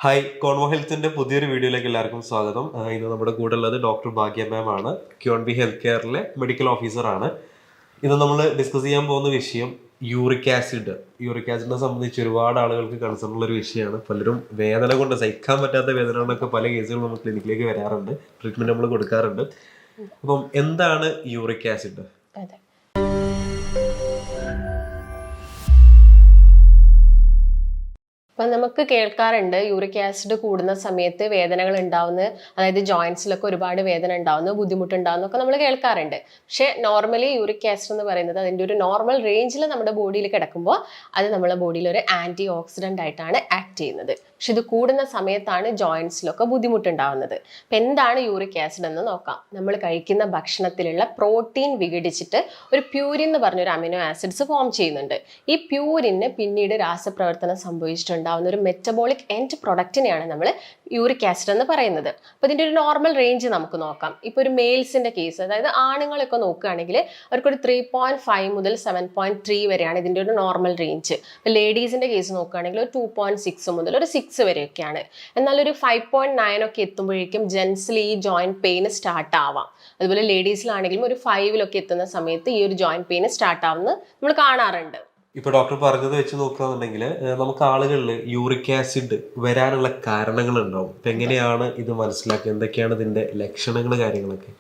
Hi, Convo ഹെൽത്തിന്റെ പുതിയൊരു വീഡിയോയിലേക്ക് എല്ലാവർക്കും സ്വാഗതം. ഇന്ന് നമ്മുടെ കൂടെ ഉള്ളത് ഡോക്ടർ ഭാഗ്യ മാം ആണ്. ക്യോൺബി ഹെൽത്ത് കെയറിലെ മെഡിക്കൽ ഓഫീസറാണ്. ഇന്ന് നമ്മൾ ഡിസ്കസ് ചെയ്യാൻ പോകുന്ന വിഷയം യൂറിക് ആസിഡ്. യൂറിക് ആസിഡിനെ സംബന്ധിച്ച് ഒരുപാട് ആളുകൾക്ക് കൺസേൺ ഉള്ള ഒരു വിഷയമാണ്. പലരും വേദന കൊണ്ട് സഹിക്കാൻ പറ്റാത്ത വേദന കൊണ്ടൊക്കെ പല കേസുകളും നമ്മൾ ക്ലിനിക്കിലേക്ക് വരാറുണ്ട്, ട്രീറ്റ്മെന്റ് നമ്മൾ കൊടുക്കാറുണ്ട്. അപ്പം എന്താണ് യൂറിക് ആസിഡ്? അപ്പം നമുക്ക് കേൾക്കാറുണ്ട് യൂറിക് ആസിഡ് കൂടുന്ന സമയത്ത് വേദനകൾ ഉണ്ടാവുന്ന, അതായത് ജോയിൻസിലൊക്കെ ഒരുപാട് വേദന ഉണ്ടാവുന്നു, ബുദ്ധിമുട്ടുണ്ടാവുന്നൊക്കെ നമ്മൾ കേൾക്കാറുണ്ട്. പക്ഷേ നോർമലി യൂറിക് ആസിഡ് എന്ന് പറയുന്നത് അതിൻ്റെ ഒരു നോർമൽ റേഞ്ചിൽ നമ്മുടെ ബോഡിയിൽ കിടക്കുമ്പോൾ അത് നമ്മുടെ ബോഡിയിൽ ഒരു ആൻറ്റി ഓക്സിഡൻ്റ് ആയിട്ടാണ് ആക്ട് ചെയ്യുന്നത്. പക്ഷെ ഇത് കൂടുന്ന സമയത്താണ് ജോയിൻസിലൊക്കെ ബുദ്ധിമുട്ടുണ്ടാവുന്നത്. അപ്പം എന്താണ് യൂറിക് ആസിഡ് എന്ന് നോക്കാം. നമ്മൾ കഴിക്കുന്ന ഭക്ഷണത്തിലുള്ള പ്രോട്ടീൻ വിഘടിച്ചിട്ട് ഒരു പ്യൂരിൻ എന്ന് പറഞ്ഞൊരു അമിനോ ആസിഡ്സ് ഫോം ചെയ്യുന്നുണ്ട്. ഈ പ്യൂരിന് പിന്നീട് രാസപ്രവർത്തനം സംഭവിച്ചിട്ടുണ്ട് ഒരു മെറ്റബോളിക് എൻഡ് പ്രൊഡക്റ്റിനെയാണ് നമ്മൾ യൂറിക് ആസിഡ് എന്ന് പറയുന്നത്. അപ്പോൾ ഇതിൻ്റെ ഒരു നോർമൽ റേഞ്ച് നമുക്ക് നോക്കാം. ഇപ്പോൾ ഒരു മെയിൽസിന്റെ കേസ്, അതായത് ആണുങ്ങളൊക്കെ നോക്കുകയാണെങ്കിൽ അവർക്കൊരു 3.5 മുതൽ 7.3 വരെയാണ് ഇതിൻ്റെ ഒരു നോർമൽ റേഞ്ച്. ഇപ്പോൾ ലേഡീസിന്റെ കേസ് നോക്കുകയാണെങ്കിൽ ഒരു 2.6 മുതൽ ഒരു 6 വരെയൊക്കെയാണ്. എന്നാൽ ഒരു 5.9 ഒക്കെ എത്തുമ്പോഴേക്കും ജെൻസിൽ ഈ ജോയിന്റ് പെയിൻ സ്റ്റാർട്ട് ആവാം. അതുപോലെ ലേഡീസിലാണെങ്കിലും ഒരു 5 എത്തുന്ന സമയത്ത് ഈ ഒരു ജോയിന്റ് പെയിൻ സ്റ്റാർട്ട് ആവുന്നത് നമ്മൾ കാണാറുണ്ട്. ഇപ്പൊ ഡോക്ടർ പറഞ്ഞത് വെച്ച് നോക്കുകയാണെന്നുണ്ടെങ്കിൽ നമുക്ക് ആളുകളിൽ യൂറിക് ആസിഡ് വരാനുള്ള കാരണങ്ങൾ ഉണ്ടാവും. ഇപ്പൊ എങ്ങനെയാണ് ഇത് മനസ്സിലാക്കുക, എന്തൊക്കെയാണ് ഇതിന്റെ ലക്ഷണങ്ങൾ, കാര്യങ്ങളൊക്കെ?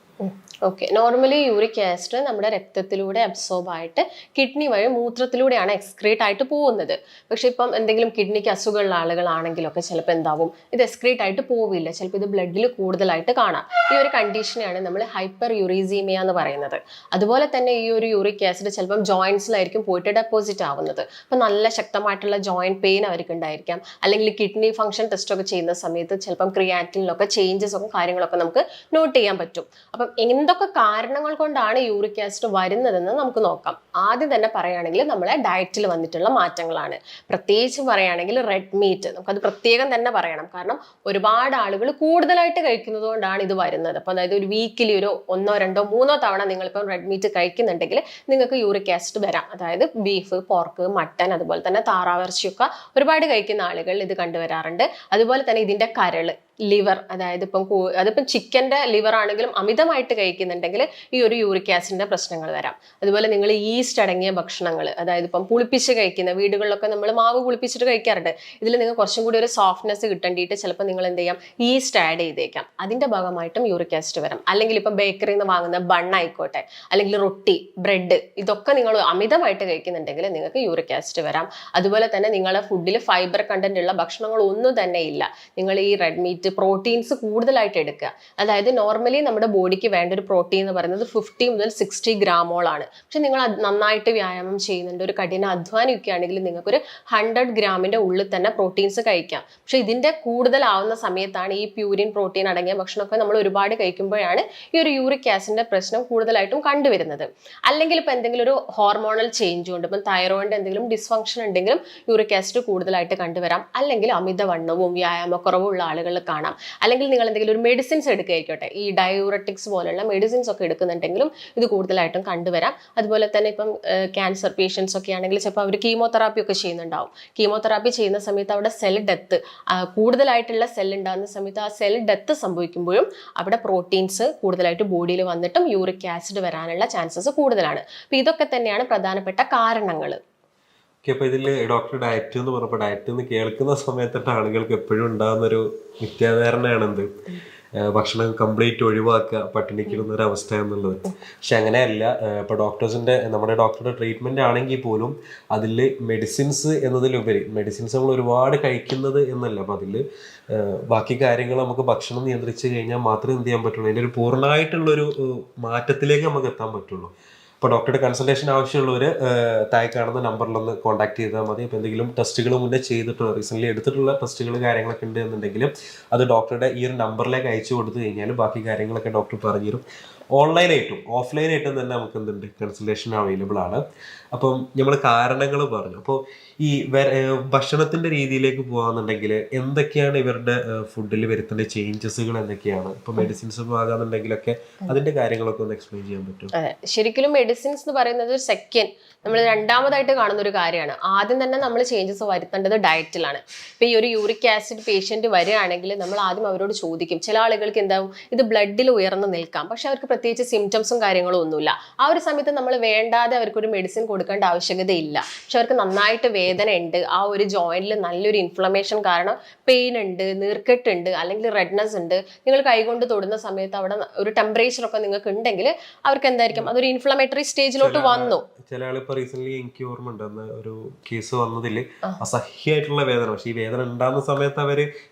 ഓക്കെ, നോർമലി യൂറിക് ആസിഡ് നമ്മുടെ രക്തത്തിലൂടെ അബ്സോർബ് ആയിട്ട് കിഡ്നി വഴി മൂത്രത്തിലൂടെയാണ് എക്സ്ക്രീറ്റ് ആയിട്ട് പോകുന്നത്. പക്ഷെ ഇപ്പം എന്തെങ്കിലും കിഡ്നിക്ക് അസുഖമുള്ള ആളുകളാണെങ്കിലൊക്കെ ചിലപ്പോൾ എന്താവും, ഇത് എക്സ്ക്രീറ്റ് ആയിട്ട് പോവില്ല, ചിലപ്പോൾ ഇത് ബ്ലഡിൽ കൂടുതലായിട്ട് കാണാം. ഈ ഒരു കണ്ടീഷനെയാണ് നമ്മൾ ഹൈപ്പർ യൂറീസീമിയ എന്ന് പറയുന്നത്. അതുപോലെ തന്നെ ഈ ഒരു യൂറിക് ആസിഡ് ചിലപ്പം ജോയിൻസിലായിരിക്കും പോയിട്ട് ഡെപ്പോസിറ്റ് ആവുന്നത്. അപ്പം നല്ല ശക്തമായിട്ടുള്ള ജോയിന്റ് പെയിൻ അവർക്ക് ഉണ്ടായിരിക്കാം. അല്ലെങ്കിൽ കിഡ്നി ഫംഗ്ഷൻ ടെസ്റ്റ് ഒക്കെ ചെയ്യുന്ന സമയത്ത് ചിലപ്പം ക്രിയാറ്റിനിലൊക്കെ ചേഞ്ചസ് ഒക്കെ കാര്യങ്ങളൊക്കെ നമുക്ക് നോട്ട് ചെയ്യാൻ പറ്റും. അപ്പം എന്തൊക്കെ കാരണങ്ങൾ കൊണ്ടാണ് യൂറിക് ആസിഡ് വരുന്നതെന്ന് നമുക്ക് നോക്കാം. ആദ്യം തന്നെ പറയുകയാണെങ്കിൽ നമ്മളെ ഡയറ്റിൽ വന്നിട്ടുള്ള മാറ്റങ്ങളാണ്. പ്രത്യേകിച്ച് പറയുകയാണെങ്കിൽ റെഡ് മീറ്റ്, നമുക്കത് പ്രത്യേകം തന്നെ പറയണം. കാരണം ഒരുപാട് ആളുകൾ കൂടുതലായിട്ട് കഴിക്കുന്നത് കൊണ്ടാണ് ഇത് വരുന്നത്. അപ്പോൾ അതായത് ഒരു വീക്കിലി ഒരു 1, 2, 3 തവണ നിങ്ങളിപ്പം റെഡ് മീറ്റ് കഴിക്കുന്നുണ്ടെങ്കിൽ നിങ്ങൾക്ക് യൂറിക് ആസിഡ് വരാം. അതായത് ബീഫ്, പോർക്ക്, മട്ടൻ, അതുപോലെ തന്നെ താറാവിറച്ചിയൊക്കെ ഒരുപാട് കഴിക്കുന്ന ആളുകൾ ഇത് കണ്ടുവരാറുണ്ട്. അതുപോലെ തന്നെ ഇതിൻ്റെ കരള്, ലിവർ, അതായത് അതിപ്പം ചിക്കൻ്റെ ലിവർ ആണെങ്കിലും അമിതമായിട്ട് കഴിക്കുന്നുണ്ടെങ്കിൽ ഈ ഒരു യൂറിക് ആസിഡിന്റെ പ്രശ്നങ്ങൾ വരാം. അതുപോലെ നിങ്ങൾ ഈസ്റ്റ് അടങ്ങിയ ഭക്ഷണങ്ങൾ, അതായത് ഇപ്പം പുളിപ്പിച്ച് കഴിക്കുന്ന, വീടുകളിലൊക്കെ നമ്മൾ മാവ് പുളിപ്പിച്ചിട്ട് കഴിക്കാറുണ്ട്. ഇതിൽ നിങ്ങൾ കുറച്ചും കൂടി ഒരു സോഫ്റ്റ്നെസ് കിട്ടേണ്ടിയിട്ട് ചിലപ്പോൾ നിങ്ങൾ എന്ത് ചെയ്യാം, ഈസ്റ്റ് ആഡ് ചെയ്തേക്കാം. അതിന്റെ ഭാഗമായിട്ടും യൂറിക് ആസിഡ് വരാം. അല്ലെങ്കിൽ ഇപ്പം ബേക്കറിയിൽ നിന്ന് വാങ്ങുന്ന ബണ്ണായിക്കോട്ടെ, അല്ലെങ്കിൽ റൊട്ടി, ബ്രെഡ്, ഇതൊക്കെ നിങ്ങൾ അമിതമായിട്ട് കഴിക്കുന്നുണ്ടെങ്കിൽ നിങ്ങൾക്ക് യൂറിക് ആസിഡ് വരാം. അതുപോലെ തന്നെ നിങ്ങളുടെ ഫുഡിൽ ഫൈബർ കണ്ടന്റ് ഉള്ള ഭക്ഷണങ്ങൾ ഒന്നും തന്നെ ഇല്ല, നിങ്ങൾ ഈ റെഡ് മീറ്റ് പ്രോട്ടീൻസ് കൂടുതലായിട്ട് എടുക്കുക. അതായത് നോർമലി നമ്മുടെ ബോഡിക്ക് വേണ്ട ഒരു പ്രോട്ടീൻ എന്ന് പറയുന്നത് 50 മുതൽ 60 ഗ്രാമോളാണ്. പക്ഷെ നിങ്ങൾ നന്നായിട്ട് വ്യായാമം ചെയ്യുന്നുണ്ട്, ഒരു കഠിന അധ്വാനിയൊക്കെ ആണെങ്കിൽ നിങ്ങൾക്ക് ഒരു 100 ഗ്രാമിന്റെ ഉള്ളിൽ തന്നെ പ്രോട്ടീൻസ് കഴിക്കാം. പക്ഷെ ഇതിന്റെ കൂടുതലാവുന്ന സമയത്താണ് ഈ പ്യൂരിൻ പ്രോട്ടീൻ അടങ്ങിയ ഭക്ഷണമൊക്കെ നമ്മൾ ഒരുപാട് കഴിക്കുമ്പോഴാണ് ഈ ഒരു യൂറിക് ആസിഡിന്റെ പ്രശ്നം കൂടുതലായിട്ടും കണ്ടുവരുന്നത്. അല്ലെങ്കിൽ ഇപ്പം എന്തെങ്കിലും ഒരു ഹോർമോണൽ ചേഞ്ച് കൊണ്ട്, ഇപ്പം തൈറോയിഡിന്റെ എന്തെങ്കിലും ഡിസ്ഫങ്ഷൻ ഉണ്ടെങ്കിലും യൂറിക് ആസിഡ് കൂടുതലായിട്ട് കണ്ടുവരാം. അല്ലെങ്കിൽ അമിതവണ്ണവും വ്യായാമക്കുറവും ഉള്ള ആളുകളിൽ കാണാം. അല്ലെങ്കിൽ നിങ്ങൾ എന്തെങ്കിലും ഒരു മെഡിസിൻസ് എടുക്കുകയായിക്കോട്ടെ, ഈ ഡയൂററ്റിക്സ് പോലുള്ള മെഡിസിൻസ് ഒക്കെ എടുക്കുന്നുണ്ടെങ്കിലും ഇത് കൂടുതലായിട്ടും കണ്ടുവരാം. അതുപോലെ തന്നെ ഇപ്പം ക്യാൻസർ പേഷ്യൻസ് ഒക്കെ ആണെങ്കിൽ ചിലപ്പോൾ അവർ കീമോതെറാപ്പി ഒക്കെ ചെയ്യുന്നുണ്ടാവും. കീമോതെറാപ്പി ചെയ്യുന്ന സമയത്ത് അവിടെ സെൽ ഡെത്ത്, കൂടുതലായിട്ടുള്ള സെൽ ഉണ്ടാകുന്ന സമയത്ത് ആ സെൽ ഡെത്ത് സംഭവിക്കുമ്പോഴും അവിടെ പ്രോട്ടീൻസ് കൂടുതലായിട്ട് ബോഡിയിൽ വന്നിട്ടും യൂറിക് ആസിഡ് വരാനുള്ള ചാൻസസ് കൂടുതലാണ്. അപ്പം ഇതൊക്കെ തന്നെയാണ് പ്രധാനപ്പെട്ട കാരണങ്ങൾ. അപ്പൊ ഇതില് ഡോക്ടർ ഡയറ്റ് എന്ന് പറഞ്ഞപ്പോൾ ഡയറ്റ് എന്ന് കേൾക്കുന്ന സമയത്തൊട്ട് ആളുകൾക്ക് എപ്പോഴും ഉണ്ടാകുന്നൊരു മിഥ്യാധാരണയാണ് എന്ത്, ഭക്ഷണം കംപ്ലീറ്റ് ഒഴിവാക്കുക, പട്ടിണിക്കിടുന്ന ഒരു അവസ്ഥ എന്നുള്ളത്. പക്ഷെ അങ്ങനെയല്ല. ഇപ്പൊ നമ്മുടെ ഡോക്ടറുടെ ട്രീറ്റ്മെന്റ് ആണെങ്കിൽ പോലും അതിൽ മെഡിസിൻസ് എന്നതിലുപരി, മെഡിസിൻസ് നമ്മൾ ഒരുപാട് കഴിക്കുന്നത് എന്നല്ല, അപ്പൊ അതില് ബാക്കി കാര്യങ്ങൾ നമുക്ക് ഭക്ഷണം നിയന്ത്രിച്ച് കഴിഞ്ഞാൽ മാത്രമേ എന്ത് ചെയ്യാൻ പറ്റുള്ളൂ, അതിൻ്റെ ഒരു പൂർണ്ണമായിട്ടുള്ളൊരു മാറ്റത്തിലേക്ക് നമുക്ക് എത്താൻ പറ്റുള്ളൂ. ഇപ്പോൾ ഡോക്ടറുടെ കൺസൾട്ടേഷൻ ആവശ്യമുള്ളവർ താഴെ കാണുന്ന നമ്പറിലൊന്ന് കോൺടാക്ട് ചെയ്താൽ മതി. അപ്പോൾ എന്തെങ്കിലും ടെസ്റ്റുകൾ മുന്നേ ചെയ്തിട്ടുള്ള, റീസെൻ്റ്ലി എടുത്തിട്ടുള്ള ടെസ്റ്റുകൾ കാര്യങ്ങളൊക്കെ ഉണ്ട് എന്നുണ്ടെങ്കിൽ അത് ഡോക്ടറുടെ ഈ ഒരു നമ്പറിലേക്ക് അയച്ചു കൊടുത്തു കഴിഞ്ഞാൽ ബാക്കി കാര്യങ്ങളൊക്കെ ഡോക്ടർ പറഞ്ഞു തരും. ഓൺലൈനായിട്ടും ഓഫ്ലൈനായിട്ടും തന്നെ നമുക്ക് എന്തുണ്ട് കൺസൾട്ടേഷൻ അവൈലബിൾ ആണ്. അപ്പം നമ്മൾ കാരണങ്ങൾ പറഞ്ഞു. അപ്പോൾ ഈ ഭക്ഷണത്തിന്റെ രീതിയിലേക്ക് പോകാന്നുണ്ടെങ്കിൽ എന്തൊക്കെയാണ് ഇവരുടെ ഫുഡിൽ വരുത്തേണ്ട ചേഞ്ചസുകൾ എന്തൊക്കെയാണ്? ഇപ്പൊ മെഡിസിൻസ് ആകാന്നുണ്ടെങ്കിലൊക്കെ അതിന്റെ കാര്യങ്ങളൊക്കെ ഒന്ന് എക്സ്പ്ലെയിൻ ചെയ്യാൻ പറ്റും? അതെ, ശരിക്കും മെഡിസിൻസ് എന്ന് പറയുന്നത് ഒരു സെക്കൻഡ് നമ്മൾ രണ്ടാമതായിട്ട് കാണുന്ന ഒരു കാര്യമാണ്. ആദ്യം തന്നെ നമ്മൾ ചേഞ്ചസ് വരുത്തേണ്ടത് ഡയറ്റിലാണ്. ഇപ്പൊ ഈ ഒരു യൂറിക് ആസിഡ് പേഷ്യന്റ് വരികയാണെങ്കിൽ നമ്മൾ ആദ്യം അവരോട് ചോദിക്കും. ചില ആളുകൾക്ക് എന്താവും, ഇത് ബ്ലഡിൽ ഉയർന്നു നിൽക്കാം, പക്ഷെ അവർക്ക് പ്രത്യേകിച്ച് സിംറ്റംസും കാര്യങ്ങളും ഒന്നുമില്ല. ആ ഒരു സമയത്ത് നമ്മൾ വേണ്ടാതെ അവർക്കൊരു മെഡിസിൻ കൊടുക്കേണ്ട ആവശ്യകതയില്ല. പക്ഷെ അവർക്ക് നന്നായിട്ട് വേദന ഉണ്ട്, ആ ഒരു ജോയിന്റിൽ നല്ലൊരു ഇൻഫ്ലമേഷൻ കാരണം പെയിൻ ഉണ്ട്, നീർക്കെട്ടുണ്ട്, അല്ലെങ്കിൽ റെഡ്നെസ് ഉണ്ട്. നിങ്ങൾ കൈകൊണ്ട് തൊടുന്ന സമയത്ത് അവിടെ ഒരു ടെമ്പറേച്ചർ ഒക്കെ നിങ്ങൾക്ക് ഉണ്ടെങ്കിൽ അവർക്ക് എന്തായിരിക്കും, അതൊരു ഇൻഫ്ലമേറ്ററി സ്റ്റേജിലോട്ട് വന്നു. ചില ആളിപ്പോ റീസെന്റ് എനിക്ക് ഓർമ്മ ഉണ്ട്, അന്ന് ഒരു കേസ് വന്നതില് അസഹ്യമായിട്ടുള്ള വേദന. പക്ഷെ ഈ വേദന ഉണ്ടാകുന്ന സമയത്ത് അവര്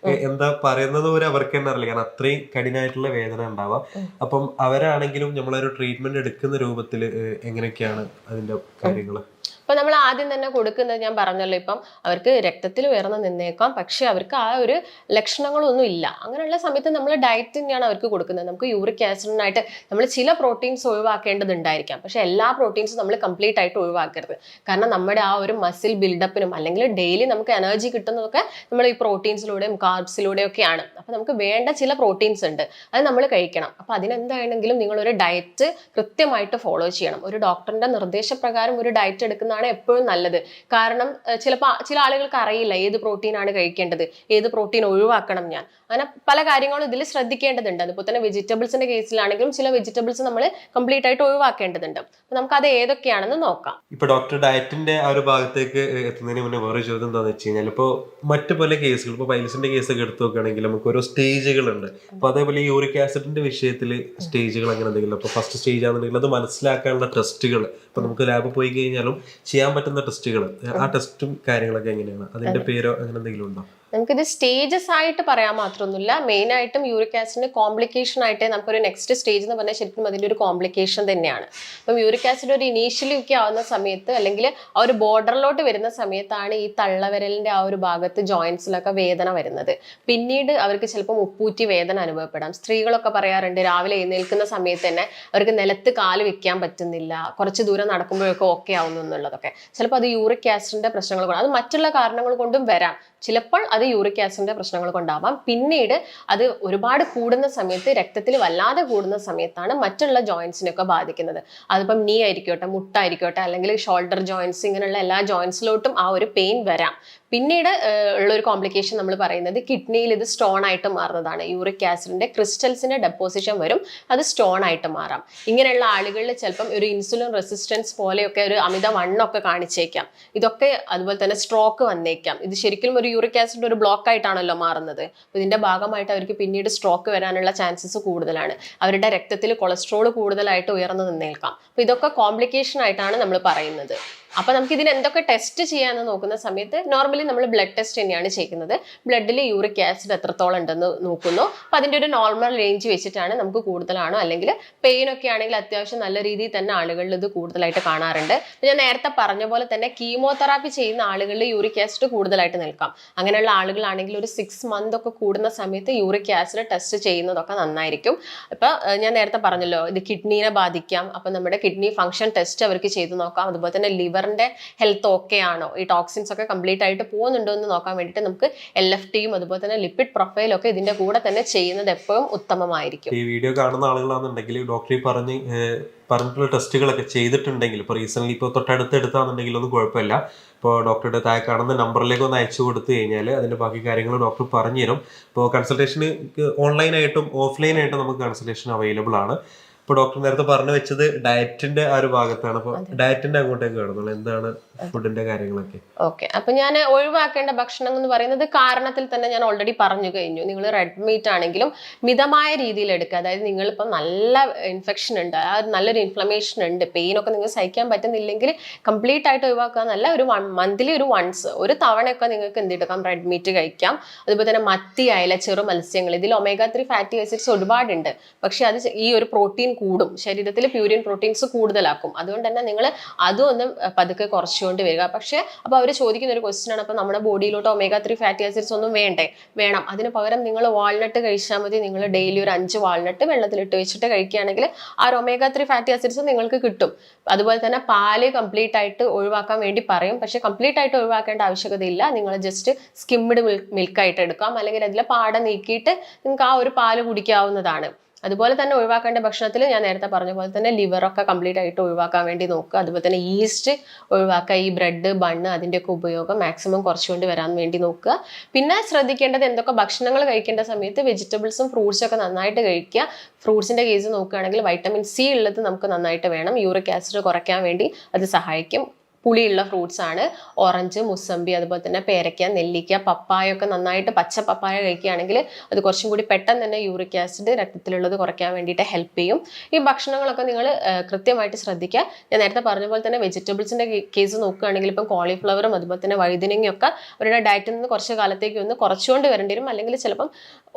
എന്താ പറയുന്നത് പോലും അവർക്ക് തന്നെ അറിയില്ല, കാരണം അത്രയും കഠിനമായിട്ടുള്ള വേദന ഉണ്ടാവാം. അപ്പം അവരാണെങ്കിലും നമ്മളൊരു ട്രീറ്റ്മെന്റ് എടുക്കുന്ന രൂപത്തിൽ എങ്ങനെയൊക്കെയാണ് അതിന്റെ കാര്യങ്ങള്? ഇപ്പൊ നമ്മൾ ആദ്യം തന്നെ കൊടുക്കുന്നത് ഞാൻ പറഞ്ഞല്ലോ, ഇപ്പം അവർക്ക് രക്തത്തിൽ ഉയർന്നു നിന്നേക്കാം, പക്ഷെ അവർക്ക് ആ ഒരു ലക്ഷണങ്ങളൊന്നും ഇല്ല. അങ്ങനെയുള്ള സമയത്ത് നമ്മൾ ഡയറ്റ് തന്നെയാണ് അവർക്ക് കൊടുക്കുന്നത്. നമുക്ക് യൂറിക് ആസിഡിനായിട്ട് നമ്മൾ ചില പ്രോട്ടീൻസ് ഒഴിവാക്കേണ്ടതുണ്ടായിരിക്കാം, പക്ഷെ എല്ലാ പ്രോട്ടീൻസും നമ്മൾ കംപ്ലീറ്റ് ആയിട്ട് ഒഴിവാക്കരുത്. കാരണം നമ്മുടെ ആ ഒരു മസിൽ ബിൽഡപ്പിനും അല്ലെങ്കിൽ ഡെയിലി നമുക്ക് എനർജി കിട്ടുന്നതൊക്കെ നമ്മൾ ഈ പ്രോട്ടീൻസിലൂടെയും കാർബ്സിലൂടെയും ഒക്കെയാണ്. അപ്പൊ നമുക്ക് വേണ്ട ചില പ്രോട്ടീൻസ് ഉണ്ട്, അത് നമ്മൾ കഴിക്കണം. അപ്പൊ അതിനെന്താണെങ്കിലും നിങ്ങളൊരു ഡയറ്റ് കൃത്യമായിട്ട് ഫോളോ ചെയ്യണം. ഒരു ഡോക്ടറിന്റെ നിർദ്ദേശപ്രകാരം ഒരു ഡയറ്റ് എടുക്കുന്ന എപ്പോഴും നല്ലത്. കാരണം ചിലപ്പോൾ ചില ആളുകൾക്ക് അറിയില്ല ഏത് പ്രോട്ടീൻ ആണ് കഴിക്കേണ്ടത്, ഏത് പ്രോട്ടീൻ ഒഴിവാക്കണം. ഞാൻ അങ്ങനെ പല കാര്യങ്ങളും ഇതിൽ ശ്രദ്ധിക്കേണ്ടതുണ്ട്. അതുപോലെ തന്നെ വെജിറ്റബിൾസിന്റെ കേസിലാണെങ്കിലും ചില വെജിറ്റബിൾസ് നമ്മൾ കംപ്ലീറ്റ് ആയിട്ട് ഒഴിവാക്കേണ്ടതുണ്ട്. അപ്പൊ നമുക്ക് അത് ഏതൊക്കെയാണെന്ന് നോക്കാം. ഇപ്പൊ ഡോക്ടർ ഡയറ്റിന്റെ ആ ഒരു ഭാഗത്തേക്ക് എത്തുന്നതിന് മുന്നേ വേറെ ചോദ്യം എന്താണെന്ന് വെച്ച് കഴിഞ്ഞാൽ, ഇപ്പോൾ മറ്റു പല കേസുകൾ, ഇപ്പോൾ പൈൽസിന്റെ കേസൊക്കെ എടുത്തു നോക്കുകയാണെങ്കിൽ നമുക്ക് ഓരോ സ്റ്റേജുകളുണ്ട്. അപ്പൊ അതേപോലെ ഈ യൂറിക് ആസിഡിന്റെ വിഷയത്തിൽ സ്റ്റേജുകൾ അങ്ങനെ എന്തെങ്കിലും? അപ്പൊ ഫസ്റ്റ് സ്റ്റേജ് ആണെന്നുണ്ടെങ്കിൽ അത് മനസ്സിലാക്കാനുള്ള ടെസ്റ്റുകൾ, ഇപ്പൊ നമുക്ക് ലാബിൽ പോയി കഴിഞ്ഞാലും ചെയ്യാൻ പറ്റുന്ന ടെസ്റ്റുകൾ, ആ ടെസ്റ്റും കാര്യങ്ങളൊക്കെ എങ്ങനെയാണ്? അതിന്റെ പേരോ അങ്ങനെ എന്തെങ്കിലും ഉണ്ടോ? നമുക്കിത് സ്റ്റേജസ് ആയിട്ട് പറയാൻ മാത്രമൊന്നുമില്ല. മെയിൻ ആയിട്ടും യൂറിക് ആസിഡിന് കോംപ്ലിക്കേഷൻ ആയിട്ട് നമുക്കൊരു നെക്സ്റ്റ് സ്റ്റേജ് എന്ന് പറഞ്ഞാൽ ശരിക്കും അതിൻ്റെ ഒരു കോംപ്ലിക്കേഷൻ തന്നെയാണ്. അപ്പം യൂറിക് ആസിഡ് ഒരു ഇനീഷ്യലി ഒക്കെ ആവുന്ന സമയത്ത് അല്ലെങ്കിൽ ആ ഒരു ബോർഡറിലോട്ട് വരുന്ന സമയത്താണ് ഈ തള്ളവിരലിന്റെ ആ ഒരു ഭാഗത്ത് ജോയിന്റ്സിലൊക്കെ വേദന വരുന്നത്. പിന്നീട് അവർക്ക് ചിലപ്പോൾ ഉപ്പൂറ്റി വേദന അനുഭവപ്പെടാം. സ്ത്രീകളൊക്കെ പറയാറുണ്ട് രാവിലെ എഴുന്നേൽക്കുന്ന സമയത്ത് തന്നെ അവർക്ക് നിലത്ത് കാല് വെക്കാൻ പറ്റുന്നില്ല, കുറച്ച് ദൂരം നടക്കുമ്പോഴൊക്കെ ഓക്കെ ആവുന്നു എന്നുള്ളതൊക്കെ. ചിലപ്പോൾ അത് യൂറിക് ആസിഡിന്റെ പ്രശ്നങ്ങൾ കൊണ്ട്, അത് മറ്റുള്ള കാരണങ്ങൾ കൊണ്ടും വരാം. ചിലപ്പോൾ അത് യൂറിക് ആസിഡിന്റെ പ്രശ്നങ്ങൾ കൊണ്ടാവാം. പിന്നീട് അത് ഒരുപാട് കൂടുന്ന സമയത്ത്, രക്തത്തിൽ വല്ലാതെ കൂടുന്ന സമയത്താണ് മറ്റുള്ള ജോയിന്റ്സിനൊക്കെ ബാധിക്കുന്നത്. അതിപ്പം നീ ആയിരിക്കോട്ടെ, മുട്ടായിരിക്കോട്ടെ, അല്ലെങ്കിൽ ഷോൾഡർ ജോയിന്റ്സ്, ഇങ്ങനെയുള്ള എല്ലാ ജോയിന്റ്സിലോട്ടും ആ ഒരു പെയിൻ വരാം. പിന്നീട് ഉള്ളൊരു കോംപ്ലിക്കേഷൻ നമ്മൾ പറയുന്നത് കിഡ്നിയിൽ ഇത് സ്റ്റോൺ ആയിട്ട് മാറുന്നതാണ്. യൂറിക് ആസിഡിന്റെ ക്രിസ്റ്റൽസിന്റെ ഡെപ്പോസിഷൻ വരും, അത് സ്റ്റോൺ ആയിട്ട് മാറാം. ഇങ്ങനെയുള്ള ആളുകളിൽ ചിലപ്പം ഒരു ഇൻസുലിൻ റെസിസ്റ്റൻസ് പോലെയൊക്കെ ഒരു അമിത വണ്ണമൊക്കെ കാണിച്ചേക്കാം. ഇതൊക്കെ അതുപോലെ തന്നെ സ്ട്രോക്ക് വന്നേക്കാം. ഇത് ശരിക്കും ഒരു യൂറിക് ആസിഡ് ഒരു ബ്ലോക്ക് ആയിട്ടാണല്ലോ മാറുന്നത്. ഇതിന്റെ ഭാഗമായിട്ട് അവർക്ക് പിന്നീട് സ്ട്രോക്ക് വരാനുള്ള ചാൻസസ് കൂടുതലാണ്. അവരുടെ രക്തത്തിൽ കൊളസ്ട്രോൾ കൂടുതലായിട്ട് ഉയർന്നു നിന്നേൽക്കാം. അപ്പൊ ഇതൊക്കെ കോംപ്ലിക്കേഷൻ ആയിട്ടാണ് നമ്മൾ പറയുന്നത്. അപ്പൊ നമുക്ക് ഇതിന് എന്തൊക്കെ ടെസ്റ്റ് ചെയ്യാന്ന് നോക്കുന്ന സമയത്ത് നോർമലി നമ്മൾ ബ്ലഡ് ടെസ്റ്റ് തന്നെയാണ് ചെയ്യുന്നത്. ബ്ലഡിൽ യൂറിക് ആസിഡ് എത്രത്തോളം ഉണ്ടെന്ന് നോക്കുന്നു. അപ്പൊ അതിന്റെ ഒരു നോർമൽ റേഞ്ച് വെച്ചിട്ടാണ് നമുക്ക് കൂടുതലാണോ, അല്ലെങ്കിൽ പെയിൻ ഒക്കെ ആണെങ്കിൽ അത്യാവശ്യം നല്ല രീതിയിൽ തന്നെ ആളുകളിൽ ഇത് കൂടുതലായിട്ട് കാണാറുണ്ട്. ഞാൻ നേരത്തെ പറഞ്ഞ പോലെ തന്നെ കീമോതെറാപ്പി ചെയ്യുന്ന ആളുകളിൽ യൂറിക് ആസിഡ് കൂടുതലായിട്ട് നിൽക്കാം. അങ്ങനെയുള്ള ആളുകളാണെങ്കിൽ ഒരു 6 months ഒക്കെ കൂടുന്ന സമയത്ത് യൂറിക് ആസിഡ് ടെസ്റ്റ് ചെയ്യുന്നതൊക്കെ നന്നായിരിക്കും. ഇപ്പൊ ഞാൻ നേരത്തെ പറഞ്ഞല്ലോ ഇത് കിഡ്നീനെ ബാധിക്കാം. അപ്പൊ നമ്മുടെ കിഡ്നി ഫംഗ്ഷൻ ടെസ്റ്റ് അവർക്ക് ചെയ്ത് നോക്കാം. അതുപോലെ തന്നെ ലിവറിന്റെ ഹെൽത്ത് ഓക്കെ ആണോ, ഈ ടോക്സിൻസ് ഒക്കെ കംപ്ലീറ്റ് ആയിട്ട് പോകുന്നുണ്ടോ എന്ന് നോക്കാൻ വേണ്ടിയിട്ട് നമുക്ക് LFTയും അതുപോലെ തന്നെ ലിപ്പിഡ് പ്രൊഫൈലും ഒക്കെ ഇതിന്റെ കൂടെ തന്നെ ചെയ്യുന്നത് എപ്പോഴും ഉത്തമമായിരിക്കും. ഈ വീഡിയോ കാണുന്ന ആളുകളാണെന്നുണ്ടെങ്കിൽ ഡോക്ടറെ പറഞ്ഞിട്ടുള്ള ടെസ്റ്റുകളൊക്കെ ചെയ്തിട്ടുണ്ടെങ്കിൽ, ഇപ്പോൾ റീസെന്റ് ഇപ്പോൾ തൊട്ടടുത്ത് എടുത്താണെന്നുണ്ടെങ്കിൽ ഒന്നും കുഴപ്പമില്ല. ഇപ്പോൾ ഡോക്ടറുടെ താഴെ കാണുന്ന നമ്പറിലേക്ക് ഒന്ന് അയച്ചു കൊടുത്തു കഴിഞ്ഞാൽ അതിൻ്റെ ബാക്കി കാര്യങ്ങൾ ഡോക്ടർ പറഞ്ഞു തരും. ഇപ്പോൾ കൺസൾട്ടേഷന് ഓൺലൈനായിട്ടും ഓഫ്ലൈനായിട്ടും നമുക്ക് കൺസൾട്ടേഷൻ അവൈലബിൾ ആണ്. ഇപ്പോൾ ഡോക്ടർ നേരത്തെ പറഞ്ഞു വെച്ചത് ഡയറ്റിന്റെ ആ ഒരു ഭാഗത്താണ്. അപ്പോൾ ഡയറ്റിന്റെ അങ്ങോട്ടേക്ക് കടന്നുള്ളൂ, എന്താണ് ഫുഡിന്റെ കാര്യങ്ങളൊക്കെ? ഓക്കെ, അപ്പൊ ഞാൻ ഒഴിവാക്കേണ്ട ഭക്ഷണം എന്ന് പറയുന്നത് കാരണത്തിൽ തന്നെ ഞാൻ ഓൾറെഡി പറഞ്ഞു കഴിഞ്ഞു. നിങ്ങൾ റെഡ് മീറ്റ് ആണെങ്കിലും മിതമായ രീതിയിൽ എടുക്കുക. അതായത് നിങ്ങളിപ്പോൾ നല്ല ഇൻഫെക്ഷൻ ഉണ്ട്, ആ നല്ലൊരു ഇൻഫ്ലമേഷൻ ഉണ്ട്, പെയിൻ ഒക്കെ നിങ്ങൾക്ക് സഹിക്കാൻ പറ്റുന്നില്ലെങ്കിൽ കംപ്ലീറ്റ് ആയിട്ട് ഒഴിവാക്കുക എന്നല്ല, ഒരു മന്ത്ലി ഒരു വൺസ് ഒരു തവണയൊക്കെ നിങ്ങൾക്ക് എന്തെടുക്കാം, റെഡ് മീറ്റ് കഴിക്കാം. അതുപോലെ തന്നെ മത്തി, അയല, ചെറു മത്സ്യങ്ങൾ, ഇതിൽ omega-3 ഫാറ്റി ആസിഡ്സ് ഒരുപാടുണ്ട്. പക്ഷെ അത് ഈ ഒരു പ്രോട്ടീൻ കൂടും, ശരീരത്തിൽ പ്യൂരിൻ പ്രോട്ടീൻസ് കൂടുതലാക്കും. അതുകൊണ്ട് തന്നെ നിങ്ങൾ അതും ഒന്ന് പതുക്കെ കുറച്ചുകൊണ്ട് വരിക. പക്ഷേ അപ്പോൾ അവർ ചോദിക്കുന്ന ഒരു ക്വസ്റ്റ്യൻ ആണ്, അപ്പോൾ നമ്മുടെ ബോഡിയിലോട്ട് omega-3 ഫാറ്റി ആസിഡ്സ് ഒന്നും വേണം. അതിന് പകരം നിങ്ങൾ വാൾനട്ട് കഴിച്ചാൽ മതി. നിങ്ങൾ ഡെയിലി ഒരു 5 വാൾനട്ട് വെള്ളത്തിലിട്ട് വെച്ചിട്ട് കഴിക്കുകയാണെങ്കിൽ ആ omega-3 ഫാറ്റി ആസിഡ്സ് നിങ്ങൾക്ക് കിട്ടും. അതുപോലെ തന്നെ പാല് കംപ്ലീറ്റ് ആയിട്ട് ഒഴിവാക്കാൻ വേണ്ടി പറയും. പക്ഷെ കംപ്ലീറ്റ് ആയിട്ട് ഒഴിവാക്കേണ്ട ആവശ്യകതയില്ല. നിങ്ങൾ ജസ്റ്റ് സ്കിംഡ് മിൽക്കായിട്ട് എടുക്കാം, അല്ലെങ്കിൽ അതിലെ പാട നീക്കിയിട്ട് നിങ്ങൾക്ക് ആ ഒരു പാല് കുടിക്കാവുന്നതാണ്. അതുപോലെ തന്നെ ഒഴിവാക്കേണ്ട ഭക്ഷണത്തിൽ ഞാൻ നേരത്തെ പറഞ്ഞ പോലെ തന്നെ ലിവറൊക്കെ കംപ്ലീറ്റ് ആയിട്ട് ഒഴിവാക്കാൻ വേണ്ടി നോക്കുക. അതുപോലെ തന്നെ ഈസ്റ്റ് ഒഴിവാക്കുക. ഈ ബ്രെഡ്, ബണ്ണ് അതിൻ്റെയൊക്കെ ഉപയോഗം മാക്സിമം കുറച്ചുകൊണ്ട് വരാൻ വേണ്ടി നോക്കുക. പിന്നെ ശ്രദ്ധിക്കേണ്ടത് എന്തൊക്കെ ഭക്ഷണങ്ങൾ കഴിക്കേണ്ട സമയത്ത് വെജിറ്റബിൾസും ഫ്രൂട്ട്സും ഒക്കെ നന്നായിട്ട് കഴിക്കുക. ഫ്രൂട്ട്സിൻ്റെ കേസ് നോക്കുകയാണെങ്കിൽ വൈറ്റമിൻ സി ഉള്ളത് നമുക്ക് നന്നായിട്ട് വേണം. യൂറിക് ആസിഡ് കുറയ്ക്കാൻ വേണ്ടി അത് സഹായിക്കും. പുളിയുള്ള ഫ്രൂട്ട്സ് ആണ് ഓറഞ്ച്, മുസമ്പി, അതുപോലെ തന്നെ പേരയ്ക്ക, നെല്ലിക്ക, പപ്പായ ഒക്കെ നന്നായിട്ട് പച്ച പപ്പായ കഴിക്കുകയാണെങ്കിൽ അത് കുറച്ചും കൂടി പെട്ടെന്ന് തന്നെ യൂറിക് ആസിഡ് രക്തത്തിലുള്ളത് കുറയ്ക്കാൻ വേണ്ടിയിട്ട് ഹെൽപ്പ് ചെയ്യും. ഈ ഭക്ഷണങ്ങളൊക്കെ നിങ്ങൾ കൃത്യമായിട്ട് ശ്രദ്ധിക്കുക. ഞാൻ നേരത്തെ പറഞ്ഞ പോലെ തന്നെ വെജിറ്റബിൾസിൻ്റെ കേസ് നോക്കുകയാണെങ്കിൽ ഇപ്പം കോളിഫ്ലവറും അതുപോലെ തന്നെ വഴുതനങ്ങയും ഒക്കെ അവരുടെ ഡയറ്റിൽ നിന്ന് കുറച്ച് കാലത്തേക്ക് ഒന്ന് കുറച്ചുകൊണ്ട് വരേണ്ടി വരും, അല്ലെങ്കിൽ ചിലപ്പം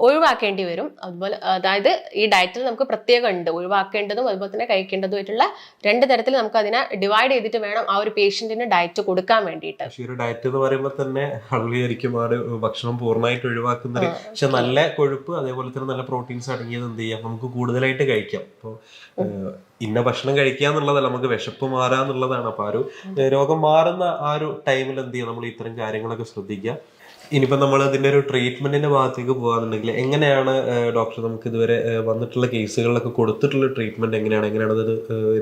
ഒഴിവാക്കേണ്ടി വരും. അതുപോലെ അതായത് ഈ ഡയറ്റിൽ നമുക്ക് പ്രത്യേകം ഉണ്ട്, ഒഴിവാക്കേണ്ടതും അതുപോലെ തന്നെ കഴിക്കേണ്ടതുമായിട്ടുള്ള 2 തരത്തിൽ നമുക്ക് അതിനെ ഡിവൈഡ് ചെയ്തിട്ട് വേണം ആ ഒരു പേഷ്യന്റിന് ഡയറ്റ് കൊടുക്കാൻ വേണ്ടിയിട്ട്. പക്ഷേ ഒരു ഡയറ്റ് എന്ന് പറയുമ്പോൾ തന്നെ ആളുകളായിരിക്കും ആ ഒരു ഭക്ഷണം പൂർണ്ണമായിട്ട് ഒഴിവാക്കുന്നത്. പക്ഷെ നല്ല കൊഴുപ്പ് അതേപോലെ തന്നെ നല്ല പ്രോട്ടീൻസ് അടങ്ങിയത് എന്ത് ചെയ്യാം, നമുക്ക് കൂടുതലായിട്ട് കഴിക്കാം. അപ്പോൾ ഇന്ന ഭക്ഷണം കഴിക്കുക എന്നുള്ളതല്ല, നമുക്ക് വിശപ്പ് മാറാന്നുള്ളതാണ്. അപ്പോൾ ആ ഒരു രോഗം മാറുന്ന ആ ഒരു ടൈമിൽ എന്ത് ചെയ്യാം, നമ്മൾ ഇത്തരം കാര്യങ്ങളൊക്കെ ശ്രദ്ധിക്കുക. ഇനിയിപ്പോൾ നമ്മൾ അതിൻ്റെ ഒരു ട്രീറ്റ്മെന്റിന്റെ ഭാഗത്തേക്ക് പോകുകയാണെന്നുണ്ടെങ്കിൽ എങ്ങനെയാണ് ഡോക്ടർ നമുക്ക് ഇതുവരെ വന്നിട്ടുള്ള കേസുകളിലൊക്കെ കൊടുത്തിട്ടുള്ള ട്രീറ്റ്മെന്റ് എങ്ങനെയാണ് അത്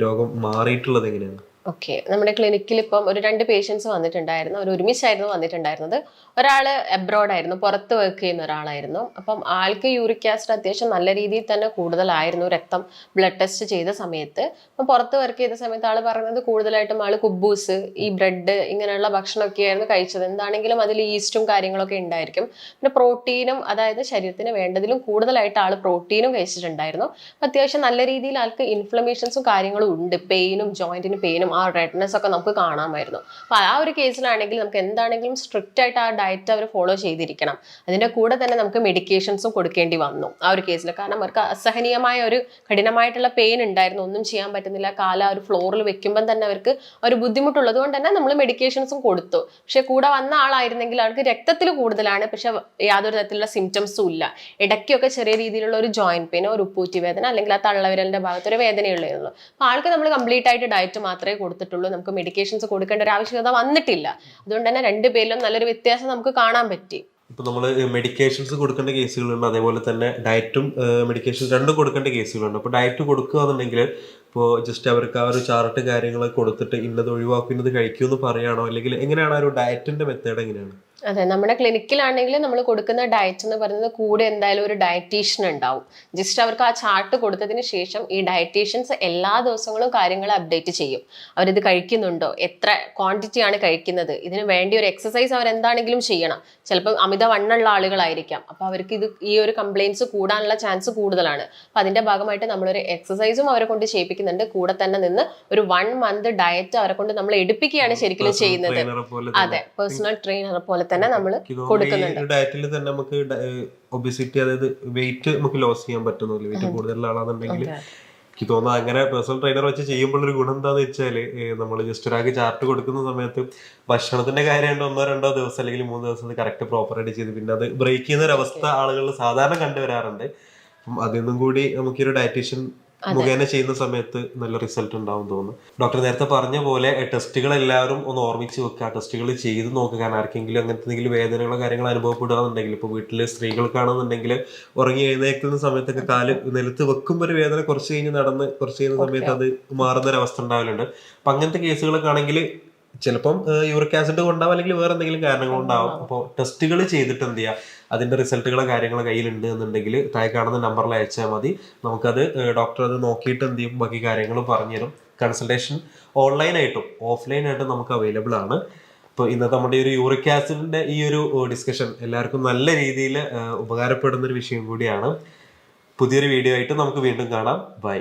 രോഗം മാറിയിട്ടുള്ളത് എങ്ങനെയാണ്? ഓക്കെ, നമ്മുടെ ക്ലിനിക്കിൽ ഇപ്പം ഒരു 2 പേഷ്യൻസ് വന്നിട്ടുണ്ടായിരുന്നു. അവർ ഒരുമിച്ചായിരുന്നു വന്നിട്ടുണ്ടായിരുന്നത്. ഒരാൾ എബ്രോഡ് ആയിരുന്നു, പുറത്ത് വർക്ക് ചെയ്യുന്ന ഒരാളായിരുന്നു. അപ്പം ആൾക്ക് യൂറിക് ആസിഡ് അത്യാവശ്യം നല്ല രീതിയിൽ തന്നെ കൂടുതലായിരുന്നു രക്തം ബ്ലഡ് ടെസ്റ്റ് ചെയ്ത സമയത്ത്. അപ്പം പുറത്ത് വർക്ക് ചെയ്ത സമയത്ത് ആൾ പറയുന്നത് കൂടുതലായിട്ടും ആൾ കുബൂസ്, ഈ ബ്രെഡ് ഇങ്ങനെയുള്ള ഭക്ഷണമൊക്കെ ആയിരുന്നു കഴിച്ചത്. എന്താണെങ്കിലും അതിൽ ഈസ്റ്റും കാര്യങ്ങളൊക്കെ ഉണ്ടായിരിക്കും. പിന്നെ പ്രോട്ടീനും, അതായത് ശരീരത്തിന് വേണ്ടതിലും കൂടുതലായിട്ട് ആൾ പ്രോട്ടീനും കഴിച്ചിട്ടുണ്ടായിരുന്നു. അത്യാവശ്യം നല്ല രീതിയിൽ ആൾക്ക് ഇൻഫ്ലമേഷൻസും കാര്യങ്ങളും ഉണ്ട്, പെയിനും ജോയിന്റിന് പെയിനും ആ റെഡ്നെസ് ഒക്കെ നമുക്ക് കാണാമായിരുന്നു. അപ്പൊ ആ ഒരു കേസിലാണെങ്കിൽ നമുക്ക് എന്താണെങ്കിലും സ്ട്രിക്റ്റ് ആയിട്ട് ആ ഡയറ്റ് അവർ ഫോളോ ചെയ്തിരിക്കണം. അതിന്റെ കൂടെ തന്നെ നമുക്ക് മെഡിക്കേഷൻസും കൊടുക്കേണ്ടി വന്നു ആ ഒരു കേസിൽ. കാരണം അവർക്ക് അസഹനീയമായ ഒരു കഠിനമായിട്ടുള്ള പെയിൻ ഉണ്ടായിരുന്നു, ഒന്നും ചെയ്യാൻ പറ്റുന്നില്ല. കാല ഒരു ഫ്ലോറിൽ വെക്കുമ്പോൾ തന്നെ അവർക്ക് ഒരു ബുദ്ധിമുട്ടുള്ളത് കൊണ്ട് തന്നെ നമ്മൾ മെഡിക്കേഷൻസും കൊടുത്തു. പക്ഷെ കൂടെ വന്ന ആളായിരുന്നെങ്കിൽ അവർക്ക് രക്തത്തിൽ കൂടുതലാണ്, പക്ഷെ യാതൊരു തരത്തിലുള്ള സിംറ്റംസും ഇല്ല. ഇടയ്ക്കൊക്കെ ചെറിയ രീതിയിലുള്ള ഒരു ജോയിന്റ് പെയിനോ ഒരു ഉപ്പൂറ്റി വേദന അല്ലെങ്കിൽ ആ തള്ളവിരലിന്റെ ഭാഗത്ത് ഒരു വേദനയുള്ളൂ. അപ്പൊ ആൾക്ക് നമ്മൾ കംപ്ലീറ്റ് ആയിട്ട് ഡയറ്റ് മാത്രമേ കൊടുത്തിട്ടുള്ളൂ. നമുക്ക് മെഡിക്കേഷൻസ് കൊടുക്കേണ്ട ഒരു ആവശ്യകത വന്നിട്ടില്ല. അതുകൊണ്ട് തന്നെ 2 പേരിലും നല്ലൊരു വ്യത്യാസം നമുക്ക് കാണാൻ പറ്റി. ഇപ്പൊ നമ്മൾ മെഡിക്കേഷൻസ് കൊടുക്കേണ്ട കേസുകളുണ്ട്, അതേപോലെ തന്നെ ഡയറ്റും മെഡിക്കേഷൻസ് രണ്ടും കൊടുക്കേണ്ട കേസുകളുണ്ട്. അപ്പോൾ ഡയറ്റ് കൊടുക്കുകയാണെന്നുണ്ടെങ്കിൽ ഇപ്പോൾ ജസ്റ്റ് അവർക്ക് ആ ഒരു ചാർട്ട് കാര്യങ്ങളൊക്കെ കൊടുത്തിട്ട് ഇന്നത് ഒഴിവാക്കും ഇന്നത് കഴിക്കുമെന്ന് പറയുകയാണോ, അല്ലെങ്കിൽ എങ്ങനെയാണ് ആ ഒരു ഡയറ്റിന്റെ മെത്തേഡ് എങ്ങനെയാണ്? അതെ, നമ്മുടെ ക്ലിനിക്കിലാണെങ്കിൽ നമ്മൾ കൊടുക്കുന്ന ഡയറ്റ് എന്ന് പറയുന്നത് കൂടെ എന്തായാലും ഒരു ഡയറ്റീഷ്യൻ ഉണ്ടാവും. ജസ്റ്റ് അവർക്ക് ആ ചാർട്ട് കൊടുത്തതിന് ശേഷം ഈ ഡയറ്റീഷ്യൻസ് എല്ലാ ദിവസങ്ങളും കാര്യങ്ങൾ അപ്ഡേറ്റ് ചെയ്യും. അവരിത് കഴിക്കുന്നുണ്ടോ, എത്ര ക്വാണ്ടിറ്റി ആണ് കഴിക്കുന്നത്, ഇതിന് വേണ്ടി ഒരു എക്സസൈസ് അവർ എന്താണെങ്കിലും ചെയ്യണം. ചിലപ്പോൾ അമിതവണ്ണുള്ള ആളുകളായിരിക്കാം, അപ്പോൾ അവർക്ക് ഈ ഒരു കംപ്ലയിൻസ് കൂടാനുള്ള ചാൻസ് കൂടുതലാണ്. അപ്പം അതിന്റെ ഭാഗമായിട്ട് നമ്മളൊരു എക്സസൈസും അവരെ കൊണ്ട് ചെയ്യിപ്പിക്കുന്നുണ്ട്. കൂടെ തന്നെ നിന്ന് ഒരു 1 മന്ത് ഡയറ്റ് അവരെ കൊണ്ട് നമ്മൾ എടുപ്പിക്കുകയാണ് ശരിക്കും ചെയ്യുന്നത്. അതെ, പേഴ്സണൽ ട്രെയിനർ പോലെ തന്നെ നമ്മൾ കൊടുക്കുന്നുണ്ട്. ഡയറ്റിൽ തന്നെ നമുക്ക് ഒബിസിറ്റി, അതായത് വെയിറ്റ് നമുക്ക് ലോസ് ചെയ്യാൻ പറ്റുന്നില്ല. വെയിറ്റ് കൂടുതലുള്ള ആളാണെന്നുണ്ടെങ്കിൽ എനിക്ക് തോന്നുന്നു അങ്ങനെ പേഴ്സണൽ ട്രെയിനർ വെച്ച് ചെയ്യുമ്പോൾ ഒരു ഗുണം എന്താണെന്ന് വെച്ചാൽ നമ്മൾ ജസ്റ്റ് ഒരാൾക്ക് ചാർട്ട് കൊടുക്കുന്ന സമയത്ത് ഭക്ഷണത്തിന്റെ കാര്യം 1-2 ദിവസം അല്ലെങ്കിൽ 3 ദിവസം കറക്റ്റ് പ്രോപ്പറായിട്ട് ചെയ്ത് പിന്നെ അത് ബ്രേക്ക് ചെയ്യുന്ന ഒരു അവസ്ഥ ആളുകൾ സാധാരണ കണ്ടുവരാറുണ്ട്. അപ്പം അതിൽ കൂടി നമുക്കൊരു ഡയറ്റീഷ്യൻ മുഖേന ചെയ്യുന്ന സമയത്ത് നല്ല റിസൾട്ട് ഉണ്ടാവും തോന്നുന്നു. ഡോക്ടർ നേരത്തെ പറഞ്ഞ പോലെ ടെസ്റ്റുകൾ എല്ലാവരും ഒന്ന് ഓർമ്മിച്ച് വെക്കുക, ടെസ്റ്റുകൾ ചെയ്ത് നോക്കുക. കാരണം ആർക്കെങ്കിലും അങ്ങനത്തെ എന്തെങ്കിലും വേദനകളോ കാര്യങ്ങളോ അനുഭവപ്പെടുകയാണെന്നുണ്ടെങ്കിൽ, ഇപ്പോൾ വീട്ടിൽ സ്ത്രീകൾക്കാണെന്നുണ്ടെങ്കിൽ ഉറങ്ങി എഴുന്നേൽക്കുന്ന സമയത്തൊക്കെ കാല് നിലത്ത് വെക്കുമ്പോൾ ഒരു വേദന കുറച്ച് കഴിഞ്ഞ് നടന്ന് കുറച്ച് ചെയ്യുന്ന സമയത്ത് അത് മാറുന്നൊരവസ്ഥ ഉണ്ടാവലുണ്ട്. അപ്പം അങ്ങനത്തെ കേസുകളൊക്കെ ആണെങ്കിൽ ചിലപ്പം യൂറിക് ആസിഡ് കൊണ്ടാവും അല്ലെങ്കിൽ വേറെ എന്തെങ്കിലും കാരണങ്ങളുണ്ടാവും. അപ്പോൾ ടെസ്റ്റുകൾ ചെയ്തിട്ട് എന്ത് ചെയ്യുക, അതിന്റെ റിസൾട്ടുകളോ കാര്യങ്ങളോ കയ്യിലുണ്ട് എന്നുണ്ടെങ്കിൽ താഴെ കാണുന്ന നമ്പറിൽ അയച്ചാൽ മതി. നമുക്കത് ഡോക്ടർ അത് നോക്കിയിട്ട് എന്ത് ചെയ്യും, ബാക്കി കാര്യങ്ങൾ പറഞ്ഞുതരും. കൺസൾട്ടേഷൻ ഓൺലൈനായിട്ടും ഓഫ്ലൈനായിട്ടും നമുക്ക് അവൈലബിൾ ആണ്. അപ്പോൾ ഇന്നത്തെ നമ്മുടെ ഈ ഒരു യൂറിക് ആസിഡിന്റെ ഈ ഒരു ഡിസ്കഷൻ എല്ലാവർക്കും നല്ല രീതിയിൽ ഉപകാരപ്പെടുന്ന ഒരു വിഷയം കൂടിയാണ്. പുതിയൊരു വീഡിയോ ആയിട്ട് നമുക്ക് വീണ്ടും കാണാം. ബൈ.